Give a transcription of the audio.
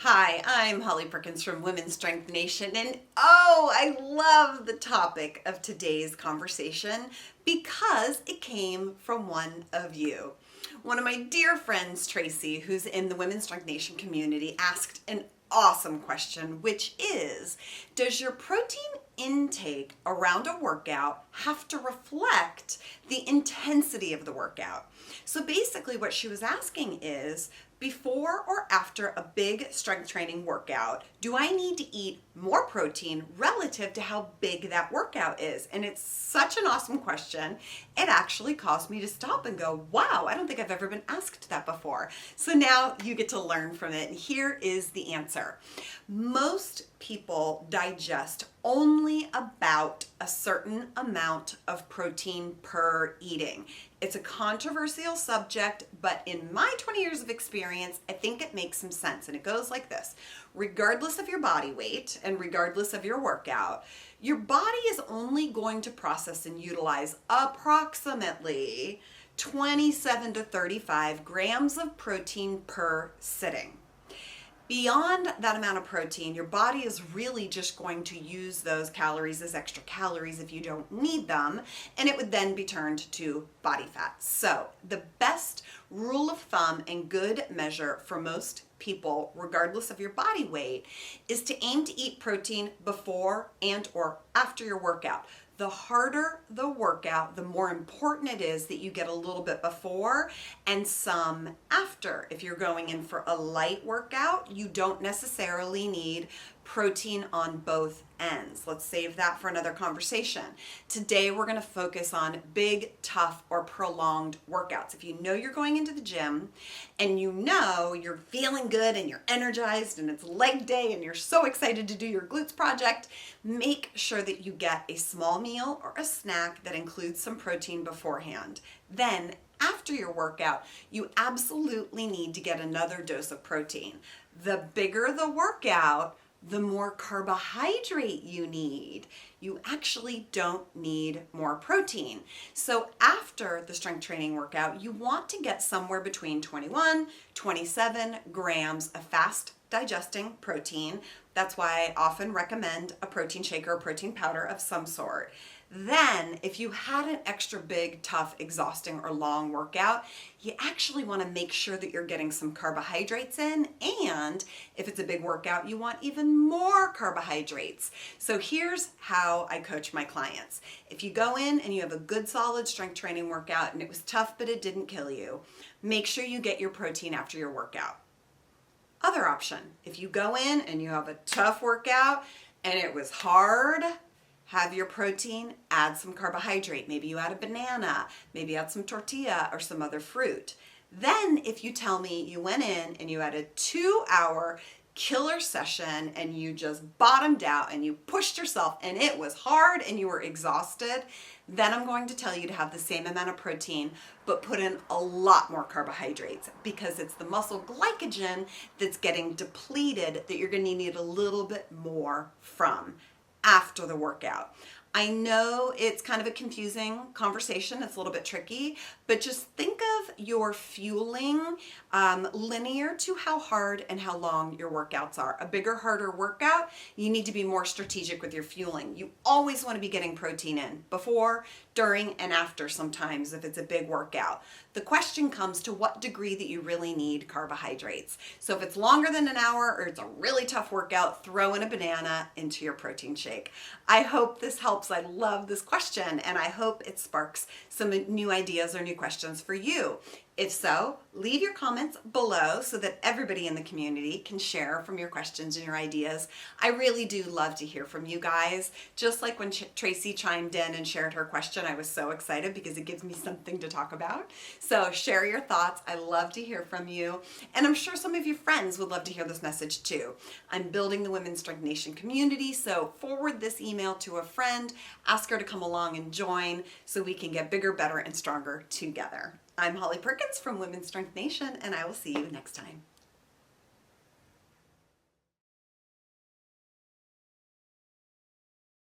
Hi, I'm Holly Perkins from Women's Strength Nation, and oh, I love the topic of today's conversation because it came from one of you. One of my dear friends, Tracy, who's in the Women's Strength Nation community, asked an awesome question, which is, does your protein intake around a workout have to reflect the intensity of the workout? So basically what she was asking is, before or after a big strength training workout, do I need to eat more protein relative to how big that workout is? And it's such an awesome question. It actually caused me to stop and go, wow, I don't think I've ever been asked that before. So now you get to learn from it. And here is the answer. Most people digest only about a certain amount of protein per eating. It's a controversial subject, but in my 20 years of experience, I think it makes some sense. And it goes like this. Regardless of your body weight and regardless of your workout, your body is only going to process and utilize approximately 27 to 35 grams of protein per sitting. Beyond that amount of protein, your body is really just going to use those calories as extra calories if you don't need them, and it would then be turned to body fat. So the best rule of thumb and good measure for most people, regardless of your body weight, is to aim to eat protein before and or after your workout. The harder the workout, the more important it is that you get a little bit before and some after. If you're going in for a light workout, you don't necessarily need protein on both ends. Let's save that for another conversation. Today, we're going to focus on big, tough, or prolonged workouts. If you know you're going into the gym and you know you're feeling good and you're energized and it's leg day and you're so excited to do your glutes project, make sure that you get a small meal or a snack that includes some protein beforehand. Then, after your workout, you absolutely need to get another dose of protein. The bigger the workout, the more carbohydrate you need. You actually don't need more protein. So after the strength training workout, you want to get somewhere between 21, 27 grams of fast digesting protein. That's why I often recommend a protein shake or a protein powder of some sort. Then, if you had an extra big, tough, exhausting, or long workout, you actually want to make sure that you're getting some carbohydrates in, and if it's a big workout, you want even more carbohydrates. So here's how I coach my clients. If you go in and you have a good, solid strength training workout, and it was tough, but it didn't kill you, make sure you get your protein after your workout. Other option, if you go in and you have a tough workout, and it was hard, have your protein, add some carbohydrate. Maybe you add a banana, maybe add some tortilla or some other fruit. Then if you tell me you went in and you had a 2-hour killer session and you just bottomed out and you pushed yourself and it was hard and you were exhausted, then I'm going to tell you to have the same amount of protein but put in a lot more carbohydrates, because it's the muscle glycogen that's getting depleted that you're going to need a little bit more from after the workout. I know it's kind of a confusing conversation. It's a little bit tricky, but just think of your fueling linear to how hard and how long your workouts are. A bigger, harder workout, you need to be more strategic with your fueling. You always want to be getting protein in before, during, and after sometimes if it's a big workout. The question comes to what degree that you really need carbohydrates. So if it's longer than an hour or it's a really tough workout, throw in a banana into your protein shake. I hope this helps. I love this question, and I hope it sparks some new ideas or new questions for you. If so, leave your comments below so that everybody in the community can share from your questions and your ideas. I really do love to hear from you guys. Just like when Tracy chimed in and shared her question, I was so excited because it gives me something to talk about. So share your thoughts. I love to hear from you. And I'm sure some of your friends would love to hear this message too. I'm building the Women's Strength Nation community, so forward this email to a friend, ask her to come along and join so we can get bigger, better, and stronger together. I'm Holly Perkins from Women's Strength Nation, and I will see you next time.